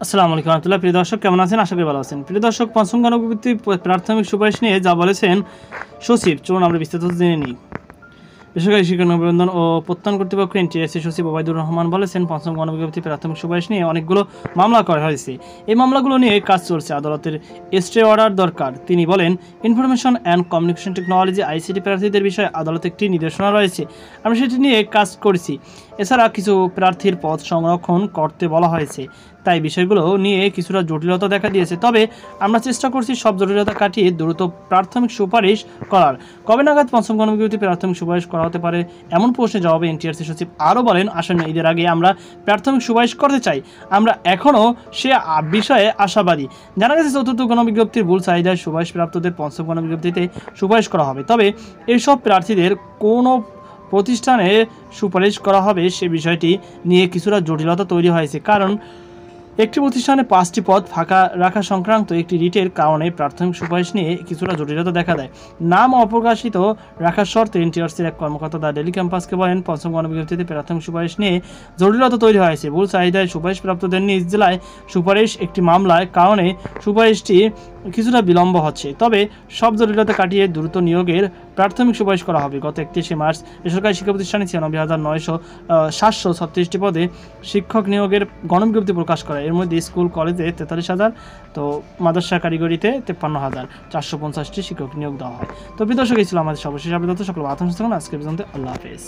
আসসালামু আলাইকুম রহমতুল্লাহ। প্রিয় দর্শক, কেমন আছেন? আশা করি ভালো আছেন। প্রিয় দর্শক, পঞ্চম গণবিজ্ঞপ্তি প্রাথমিক সুপারিশ নিয়ে যা বলেছেন সচিব, চলুন আমরা বিস্তারিত জেনে নিই। বেসরকারি শিক্ষা নিবন্ধন ও প্রত্যয়ন কর্তৃপক্ষ এনটিআরসি সচিব ওবায়দুর রহমান বলেছেন, পঞ্চম গণবিজ্ঞপ্তি প্রাথমিক সুপারিশ নিয়ে অনেকগুলো মামলা করা হয়েছে। এই মামলাগুলো নিয়ে কাজ চলছে, আদালতের স্টে অর্ডার দরকার। তিনি বলেন, information and communication technology ICT প্রার্থীদের বিষয়ে আদালতে একটি নির্দেশনা রয়েছে, আমরা সেটি নিয়ে কাজ করছি। এছাড়া কিছু প্রার্থীর পদ সংরক্ষণ করতে বলা হয়েছে, তাই বিষয়গুলো নিয়ে কিছুটা জটিলতা দেখা দিয়েছে। তবে আমরা চেষ্টা করছি সব জটিলতা কাটিয়ে দ্রুত প্রাথমিক সুপারিশ করার। কবে নাগাদ পঞ্চম গণবিজ্ঞপ্তি প্রাথমিক সুপারিশ করা হতে পারে, এমন প্রশ্নের জবাবে এনটিআরসি সচিব আরও বলেন, আসন্ন ঈদের আগে আমরা প্রাথমিক সুপারিশ করতে চাই। আমরা এখনও সে বিষয়ে আশাবাদী। জানা গেছে, চতুর্থ গণবিজ্ঞপ্তির ভুল চাহিদায় সুপারিশপ্রাপ্তদের পঞ্চম গণবিজ্ঞপ্তিতে সুপারিশ করা হবে। তবে এইসব প্রার্থীদের কোনো প্রতিষ্ঠানে সুপারিশ করা হবে সে বিষয়টি নিয়ে কিছুটা জটিলতা তৈরি হয়েছে, কারণ একটি প্রতিষ্ঠানে 5টি পদ ফাঁকা রাখা সংক্রান্ত একটি রিটের কারণে প্রাথমিক সুপারিশ নিয়ে কিছুটা জটিলতা দেখা দেয়। নাম অপ্রকাশিত রাখার শর্তে এনটিআরসির এক কর্মকর্তা দ্য ডেইলি ক্যাম্পাসকে বলেন, পঞ্চম গণবিজ্ঞপ্তিতে প্রাথমিক সুপারিশ নিয়ে জটিলতা তৈরি হয়েছে। ভুল চাহিদায় সুপারিশপ্রাপ্তদের নিজ জেলায় সুপারিশ একটি মামলার কারণে সুপারিশটি কিছুটা বিলম্ব হচ্ছে। তবে সব জটিলতা কাটিয়ে দ্রুত নিয়োগের প্রাথমিক সুপারিশ করা হবে। গত 31শে মার্চ বেসরকারি শিক্ষা প্রতিষ্ঠানে 96,936টি পদে শিক্ষক নিয়োগের গণবিজ্ঞপ্তি প্রকাশ করে। এর মধ্যে স্কুল কলেজে 43,000, তো মাদ্রাসা কারিগরিতে 53,450টি শিক্ষক নিয়োগ দেওয়া হয়। তো প্রিয় দর্শক, এই ছিল আমাদের সর্বশেষ আপডেট। সকল আজকে পর্যন্ত আল্লাহ হাফেজ।